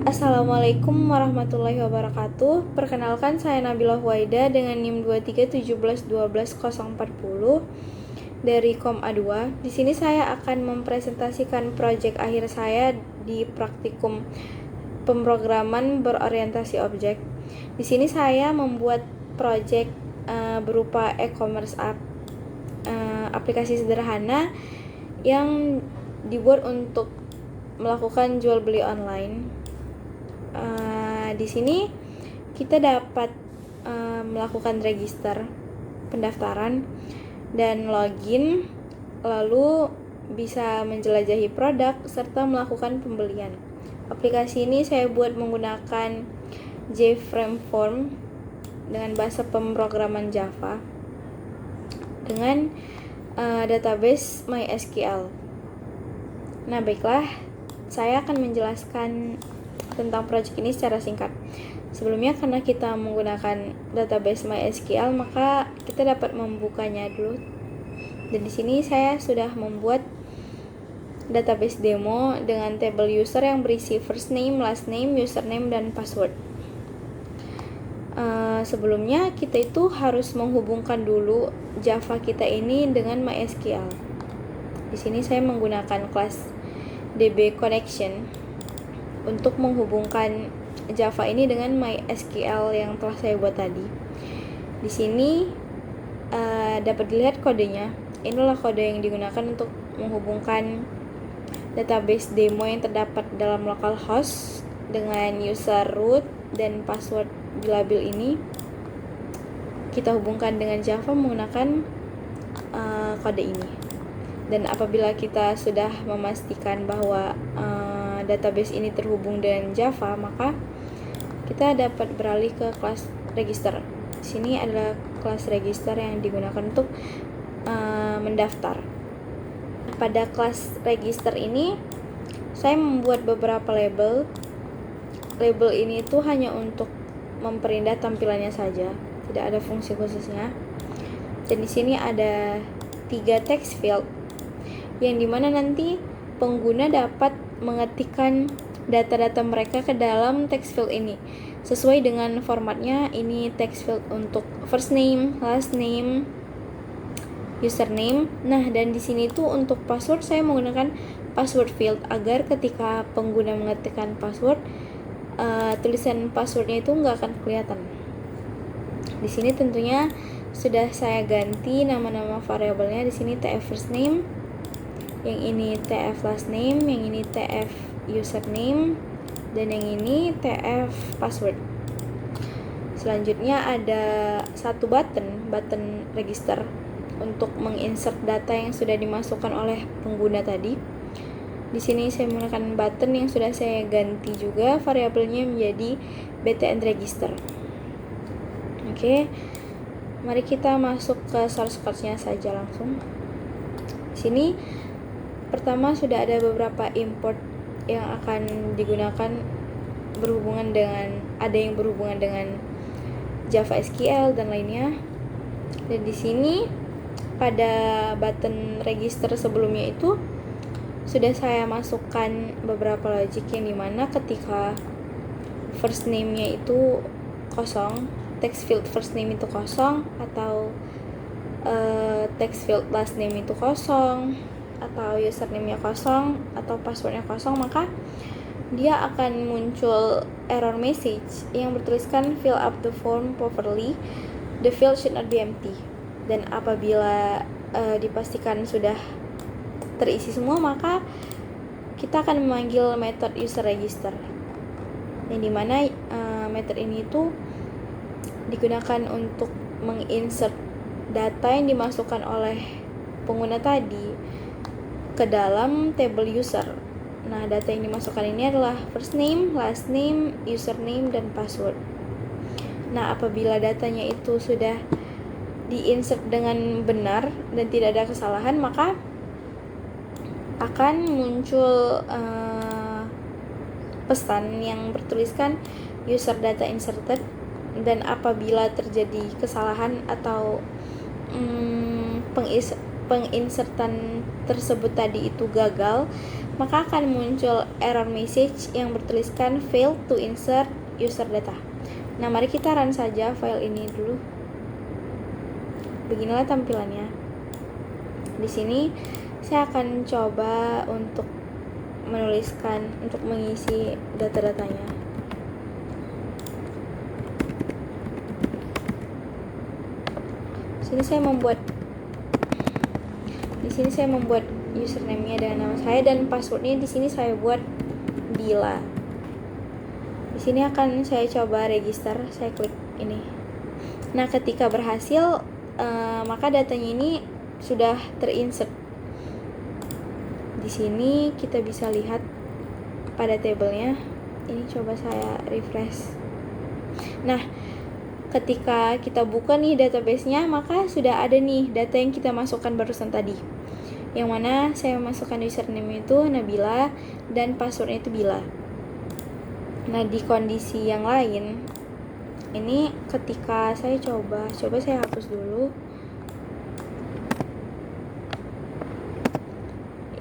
Assalamualaikum warahmatullahi wabarakatuh. Perkenalkan, saya Nabila Huwaida dengan NIM 2317121040 dari Kom A2. Di sini saya akan mempresentasikan proyek akhir saya di praktikum pemrograman berorientasi objek. Di sini saya membuat proyek berupa e-commerce aplikasi sederhana yang dibuat untuk melakukan jual beli online. Di sini kita dapat melakukan register pendaftaran dan login, lalu bisa menjelajahi produk serta melakukan pembelian. Aplikasi ini saya buat menggunakan JFrame Form dengan bahasa pemrograman Java dengan database MySQL. Nah, baiklah, saya akan menjelaskan tentang proyek ini secara singkat. Sebelumnya, karena kita menggunakan database MySQL, maka kita dapat membukanya dulu. Dan di sini saya sudah membuat database demo dengan table user yang berisi first name, last name, username, dan password. Sebelumnya kita itu harus menghubungkan dulu Java kita ini dengan MySQL. Di sini saya menggunakan kelas DB Connection untuk menghubungkan Java ini dengan MySQL yang telah saya buat tadi. Di sini dapat dilihat kodenya. Inilah kode yang digunakan untuk menghubungkan database demo yang terdapat dalam localhost dengan user root dan password di label ini. Kita hubungkan dengan Java menggunakan kode ini. Dan apabila kita sudah memastikan bahwa database ini terhubung dengan Java, maka kita dapat beralih ke kelas register. Di sini adalah kelas register yang digunakan untuk mendaftar. Pada kelas register ini, saya membuat beberapa label. Label ini itu hanya untuk memperindah tampilannya saja, tidak ada fungsi khususnya. Dan di sini ada 3 text field, yang dimana nanti pengguna dapat mengetikkan data-data mereka ke dalam text field ini sesuai dengan formatnya. Ini text field untuk first name, last name, username. Nah, dan di sini tuh untuk password saya menggunakan password field agar ketika pengguna mengetikkan password, tulisan passwordnya itu nggak akan kelihatan. Di sini tentunya sudah saya ganti nama-nama variabelnya. Di sini tf first name, yang ini tf last name, yang ini tf username, dan yang ini tf password. Selanjutnya ada satu button register untuk menginsert data yang sudah dimasukkan oleh pengguna tadi. Di sini saya menggunakan button yang sudah saya ganti juga variabelnya menjadi btn register. Oke, mari kita masuk ke source code-nya saja langsung. Di sini pertama sudah ada beberapa import yang akan digunakan ada yang berhubungan dengan Java SQL dan lainnya. Dan di sini pada button register sebelumnya itu sudah saya masukkan beberapa logic yang dimana ketika first name-nya itu kosong, text field first name itu kosong, atau text field last name itu kosong, atau username-nya kosong, atau password-nya kosong, maka dia akan muncul error message yang bertuliskan fill up the form properly, the field should not be empty. Dan apabila dipastikan sudah terisi semua, maka kita akan memanggil method user register, yang dimana method ini itu digunakan untuk menginsert data yang dimasukkan oleh pengguna tadi ke dalam table user. Nah, data yang dimasukkan ini adalah first name, last name, username, dan password. Nah, apabila datanya itu sudah diinsert dengan benar dan tidak ada kesalahan, maka akan muncul pesan yang bertuliskan user data inserted. Dan apabila terjadi kesalahan atau penginsertan tersebut tadi itu gagal, maka akan muncul error message yang bertuliskan failed to insert user data. Nah, mari kita run saja file ini dulu. Beginilah tampilannya. Di sini saya akan coba untuk mengisi data-datanya. Di sini saya membuat username-nya dengan nama saya, dan password-nya di sini saya buat Bila. Di sini akan saya coba register, saya klik ini. Nah, ketika berhasil, maka datanya ini sudah terinsert. Di sini kita bisa lihat pada tabelnya. Ini coba saya refresh. Nah, ketika kita buka nih database-nya, maka sudah ada nih data yang kita masukkan barusan tadi. Yang mana saya masukkan username itu Nabila dan passwordnya itu Bila. Nah, di kondisi yang lain, ini ketika saya coba saya hapus dulu.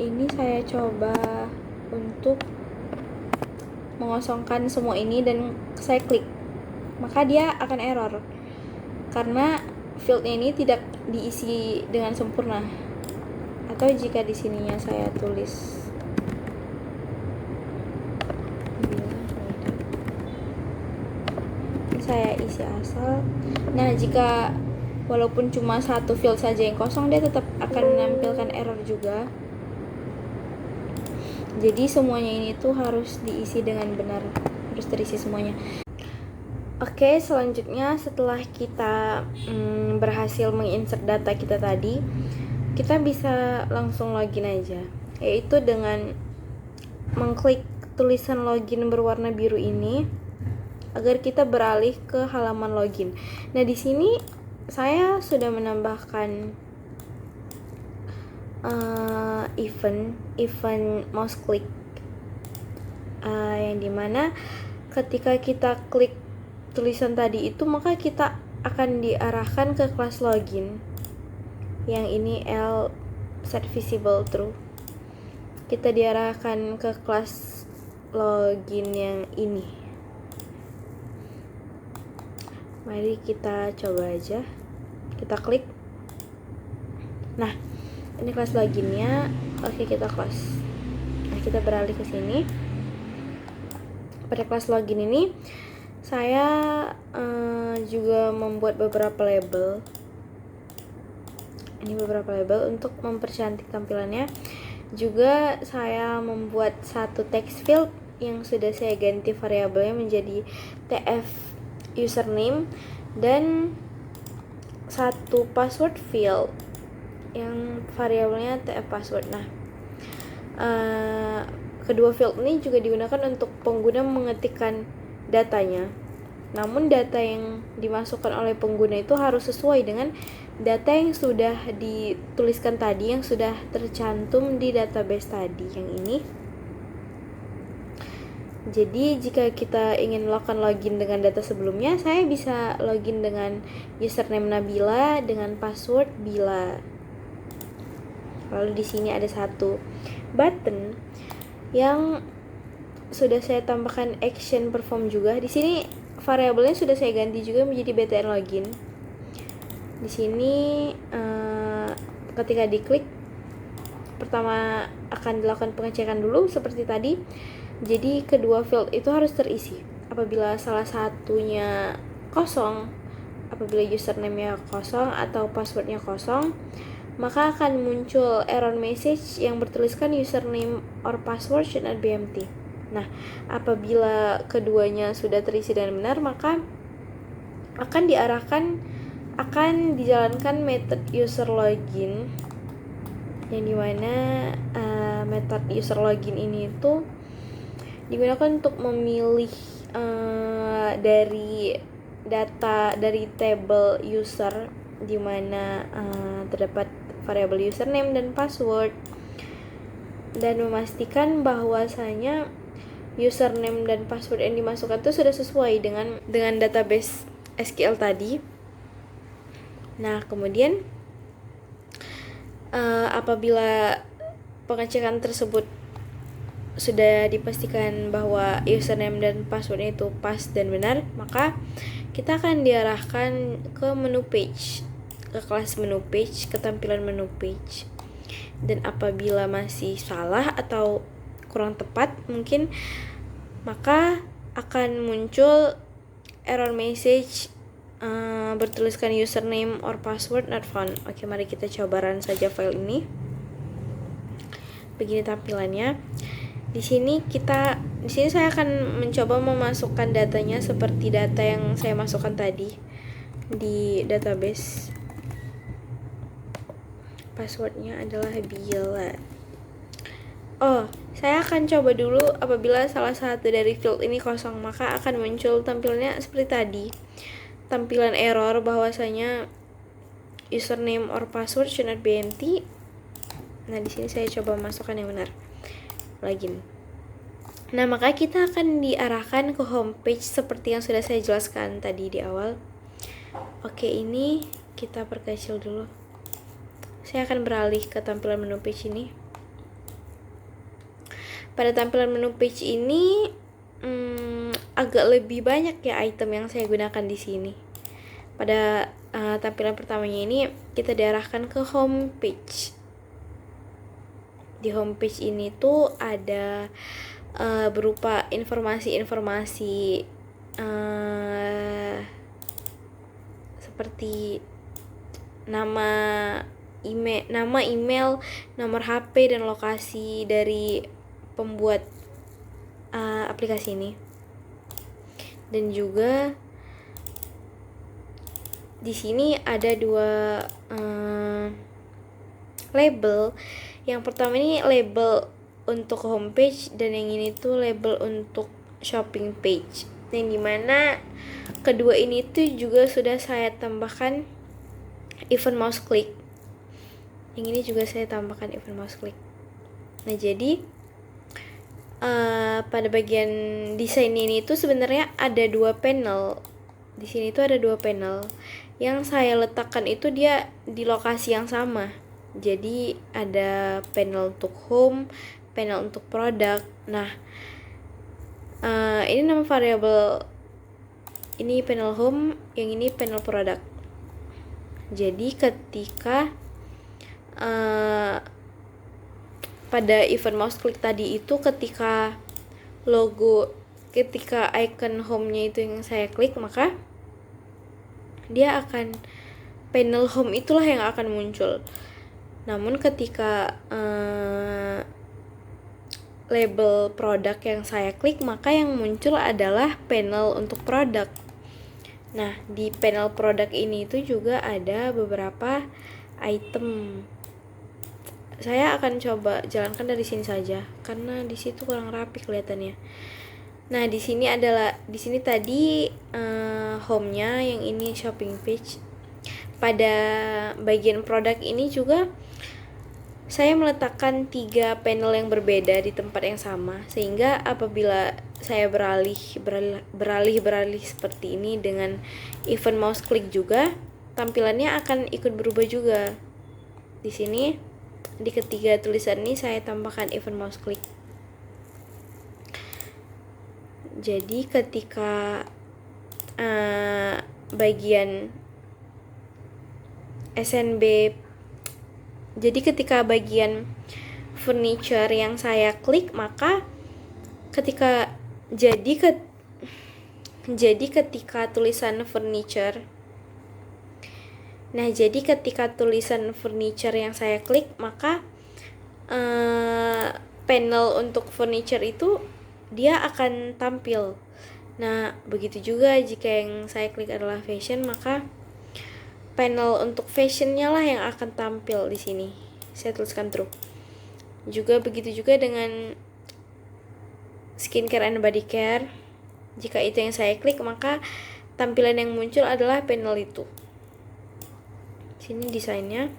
Ini saya coba untuk mengosongkan semua ini dan saya klik, maka dia akan error karena fieldnya ini tidak diisi dengan sempurna. Atau jika di sininya saya tulis saya isi asal. Nah, jika walaupun cuma satu field saja yang kosong, dia tetap akan menampilkan error juga. Jadi semuanya ini tuh harus diisi dengan benar, harus terisi semuanya. Oke, selanjutnya setelah kita berhasil menginsert data kita tadi, kita bisa langsung login aja, yaitu dengan mengklik tulisan login berwarna biru ini agar kita beralih ke halaman login. Nah, di sini saya sudah menambahkan event mouse click, yang dimana ketika kita klik tulisan tadi itu, maka kita akan diarahkan ke kelas login yang ini L set visible true. Kita diarahkan ke kelas login yang ini. Mari kita coba aja, kita klik. Nah, ini kelas loginnya. Oke, kita close. Nah, kita beralih ke sini. Pada kelas login ini saya juga membuat beberapa label. Ini beberapa label untuk mempercantik tampilannya. Juga saya membuat satu text field yang sudah saya ganti variabelnya menjadi tf username, dan satu password field yang variabelnya tf password. Nah, kedua field ini juga digunakan untuk pengguna mengetikkan datanya. Namun data yang dimasukkan oleh pengguna itu harus sesuai dengan data yang sudah dituliskan tadi, yang sudah tercantum di database tadi yang ini. Jadi jika kita ingin melakukan login dengan data sebelumnya, saya bisa login dengan username Nabila dengan password Bila. Lalu di sini ada satu button yang sudah saya tambahkan action perform juga. Di sini variabelnya sudah saya ganti juga menjadi btn login. Di sini ketika diklik, pertama akan dilakukan pengecekan dulu seperti tadi. Jadi kedua field itu harus terisi. Apabila salah satunya kosong, apabila username-nya kosong atau password-nya kosong, maka akan muncul error message yang bertuliskan username or password should not be empty. Nah, apabila keduanya sudah terisi dengan benar, maka akan dijalankan method user login, yang dimana method user login ini itu digunakan untuk memilih dari data dari table user, dimana terdapat variabel username dan password, dan memastikan bahwasanya username dan password yang dimasukkan itu sudah sesuai dengan database SQL tadi. Nah, kemudian apabila pengecekan tersebut sudah dipastikan bahwa username dan passwordnya itu pas dan benar, maka kita akan diarahkan ke menu page, ke kelas menu page, ke tampilan menu page. Dan apabila masih salah atau kurang tepat mungkin, maka akan muncul error message bertuliskan username or password not found. Oke, mari kita coba run saja file ini. Begini tampilannya. Di sini saya akan mencoba memasukkan datanya seperti data yang saya masukkan tadi di database. Passwordnya adalah Bila. Saya akan coba dulu. Apabila salah satu dari field ini kosong, maka akan muncul tampilannya seperti tadi. Tampilan error bahwasanya username or password should not be empty. Nah, di sini saya coba masukkan yang benar. Login. Nah, maka kita akan diarahkan ke homepage seperti yang sudah saya jelaskan tadi di awal. Oke, ini kita perkecil dulu. Saya akan beralih ke tampilan menu page ini. Pada tampilan menu page ini agak lebih banyak ya item yang saya gunakan di sini. Pada tampilan pertamanya ini kita diarahkan ke homepage. Di homepage ini tuh ada berupa informasi-informasi seperti nama email, nomor HP, dan lokasi dari pembuat aplikasi ini. Dan juga di sini ada dua label. Yang pertama ini label untuk homepage, dan yang ini tuh label untuk shopping page. Yang dimana kedua ini tuh juga sudah saya tambahkan event mouse click. Yang ini juga saya tambahkan event mouse click. Nah, jadi pada bagian desain ini tuh sebenarnya ada dua panel. Di sini tuh ada dua panel. Yang saya letakkan itu dia di lokasi yang sama. Jadi ada panel untuk home, panel untuk produk. Nah, ini nama variabel ini panel home, yang ini panel produk. Jadi ketika pada event mouse click tadi itu, ketika icon home-nya itu yang saya klik, maka dia akan panel home itulah yang akan muncul. Namun ketika label produk yang saya klik, maka yang muncul adalah panel untuk produk. Nah, di panel produk ini itu juga ada beberapa item. Saya akan coba jalankan dari sini saja karena di situ kurang rapi kelihatannya. Nah, di sini tadi home-nya, yang ini shopping page. Pada bagian produk ini juga saya meletakkan 3 panel yang berbeda di tempat yang sama, sehingga apabila saya beralih seperti ini dengan event mouse click juga, tampilannya akan ikut berubah juga. Di sini di ketiga tulisan ini saya tambahkan event mouse click. Jadi ketika bagian SNB, jadi ketika bagian furniture yang saya klik, maka ketika tulisan furniture, ketika tulisan furniture yang saya klik, maka panel untuk furniture itu dia akan tampil. Nah, begitu juga jika yang saya klik adalah fashion, maka panel untuk fashionnya lah yang akan tampil di sini. Saya tuliskan true. Juga begitu juga dengan skincare and body care. Jika itu yang saya klik, maka tampilan yang muncul adalah panel itu. Sini desainnya.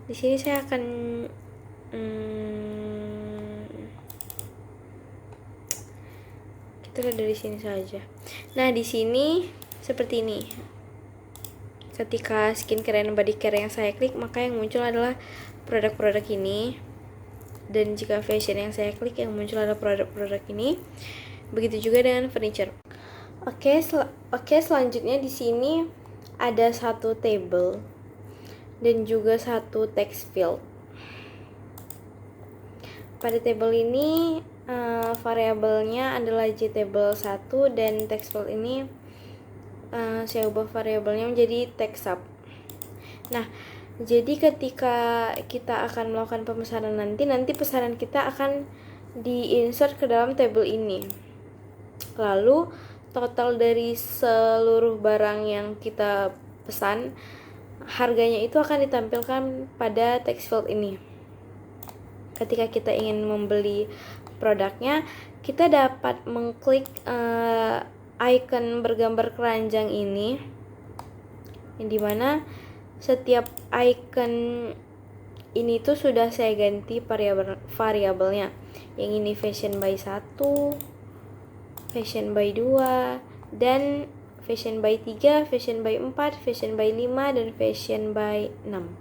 Di sini saya akan kita lihat dari sini saja. Nah, di sini seperti ini. Ketika skincare and body care yang saya klik, maka yang muncul adalah produk-produk ini. dan jika fashion yang saya klik yang muncul adalah produk-produk ini. Begitu juga dengan furniture. Oke, selanjutnya di sini ada satu table dan juga satu text field. Pada table ini variabelnya adalah jtable 1 dan text field ini saya ubah variabelnya menjadi text sub. Nah, jadi ketika kita akan melakukan pemesanan nanti pesanan kita akan diinsert ke dalam table ini. Lalu total dari seluruh barang yang kita pesan, harganya itu akan ditampilkan pada text field ini. Ketika kita ingin membeli produknya, kita dapat mengklik icon bergambar keranjang ini, yang dimana setiap icon ini tuh sudah saya ganti variabelnya. Yang ini fashion by 1, fashion by 2, dan fashion by 3, fashion by 4, fashion by 5, dan fashion by 6.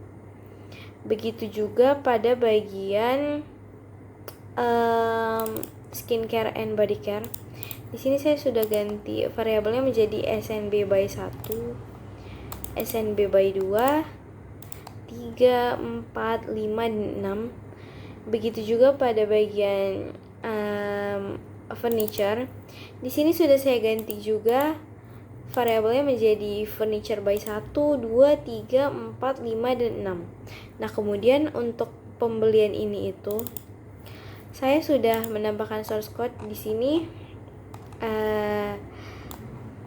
Begitu juga pada bagian skincare and body care. Di sini saya sudah ganti variabelnya menjadi SNB by 1, SNB by 2, 3, 4, 5, dan 6. Begitu juga pada bagian furniture. Di sini sudah saya ganti juga variabelnya menjadi furniture by 1, 2, 3, 4, 5, dan 6. Nah, kemudian untuk pembelian ini itu saya sudah menambahkan source code di sini.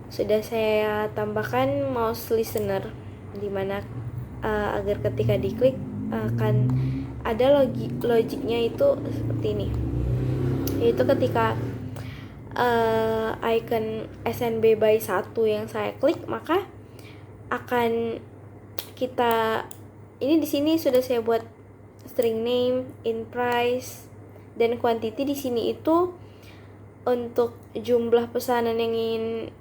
Sudah saya tambahkan mouse listener, dimana agar ketika diklik akan ada logiknya itu seperti ini, yaitu ketika icon SNB by 1 yang saya klik, maka akan kita ini di sini sudah saya buat string name, in price, dan quantity. Di sini itu untuk jumlah pesanan yang ingin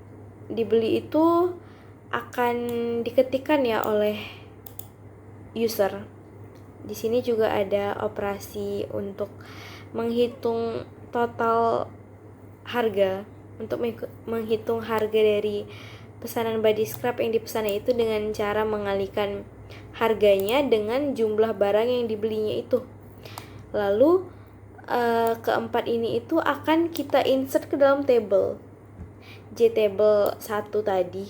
dibeli itu akan diketikkan ya oleh user. Di sini juga ada operasi untuk menghitung total harga, untuk menghitung harga dari pesanan body scrub yang dipesannya itu dengan cara mengalihkan harganya dengan jumlah barang yang dibelinya itu. Lalu keempat ini itu akan kita insert ke dalam table jtable 1 tadi.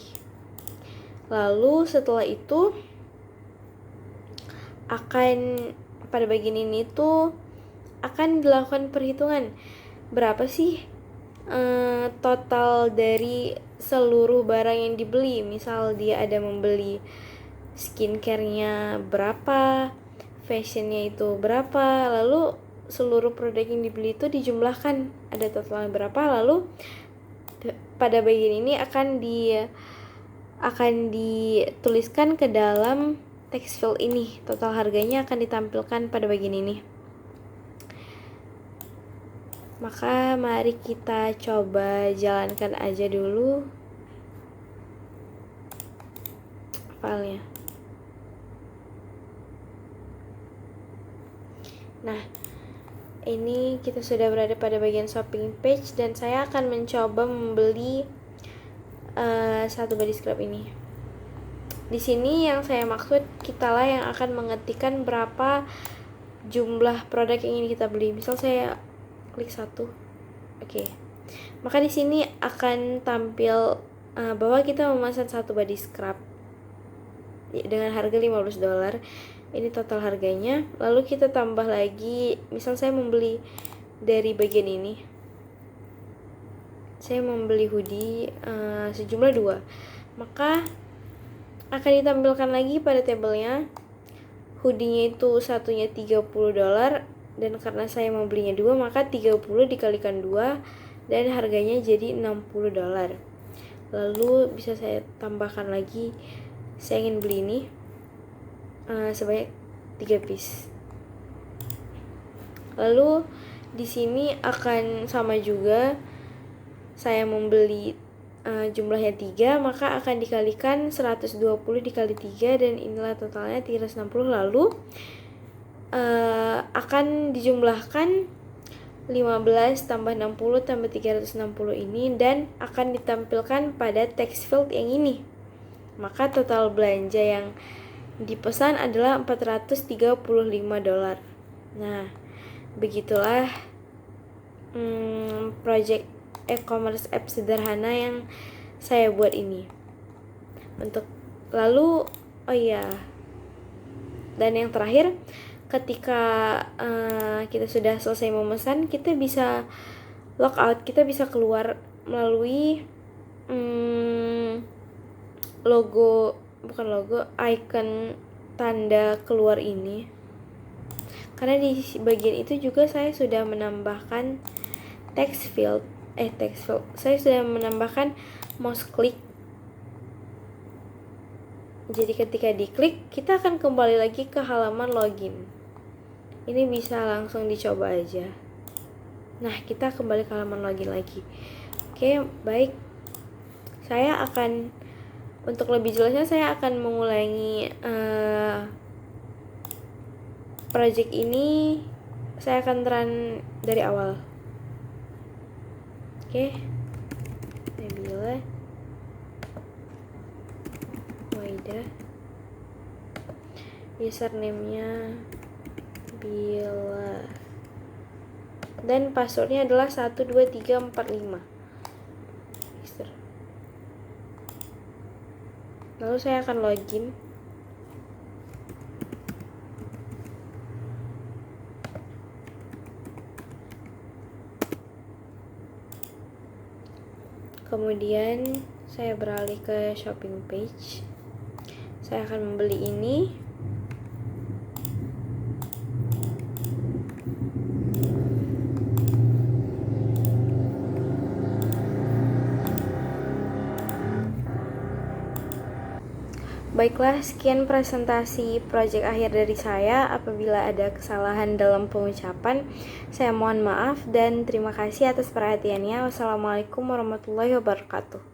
Lalu setelah itu akan pada bagian ini tuh akan dilakukan perhitungan berapa sih total dari seluruh barang yang dibeli. Misal dia ada membeli skincare-nya berapa, fashionnya itu berapa, lalu seluruh produk yang dibeli itu dijumlahkan ada totalnya berapa, lalu pada bagian ini akan dituliskan ke dalam text field ini. Total harganya akan ditampilkan pada bagian ini. Maka mari kita coba jalankan aja dulu filenya. Nah, ini kita sudah berada pada bagian shopping page dan saya akan mencoba membeli satu body scrub ini. Di sini yang saya maksud, kitalah yang akan mengetikkan berapa jumlah produk yang ingin kita beli. Misal saya klik 1. Oke. Maka di sini akan tampil bahwa kita memesan satu body scrub dengan harga $15. Ini total harganya. Lalu kita tambah lagi, misal saya membeli dari bagian ini, saya membeli hoodie sejumlah 2, maka akan ditampilkan lagi pada tabelnya hoodie-nya itu satunya $30, dan karena saya membelinya 2, maka 30 dikalikan 2 dan harganya jadi $60. Lalu bisa saya tambahkan lagi, saya ingin beli ini sebanyak 3 piece. Lalu di sini akan sama juga, saya membeli jumlahnya 3, maka akan dikalikan 120 dikali 3 dan inilah totalnya 360. Lalu akan dijumlahkan 15 tambah 60 tambah 360 ini dan akan ditampilkan pada text field yang ini. Maka total belanja yang dipesan adalah $435. Nah, begitulah project e-commerce app sederhana yang saya buat ini. Dan yang terakhir, ketika kita sudah selesai memesan, kita bisa logout, kita bisa keluar melalui icon tanda keluar ini. Karena di bagian itu juga saya sudah menambahkan text field. Saya sudah menambahkan mouse click. Jadi ketika diklik, kita akan kembali lagi ke halaman login. Ini bisa langsung dicoba aja. Nah, kita kembali ke halaman login lagi. Oke, baik. Untuk lebih jelasnya, saya akan mengulangi project ini. Saya akan run dari awal. Oke, Nabila Waida, username-nya Bila, dan passwordnya adalah 12345. Lalu saya akan login. Kemudian saya beralih ke shopping page. Saya akan membeli ini. Baiklah, sekian presentasi project akhir dari saya. Apabila ada kesalahan dalam pengucapan, saya mohon maaf dan terima kasih atas perhatiannya. Wassalamualaikum warahmatullahi wabarakatuh.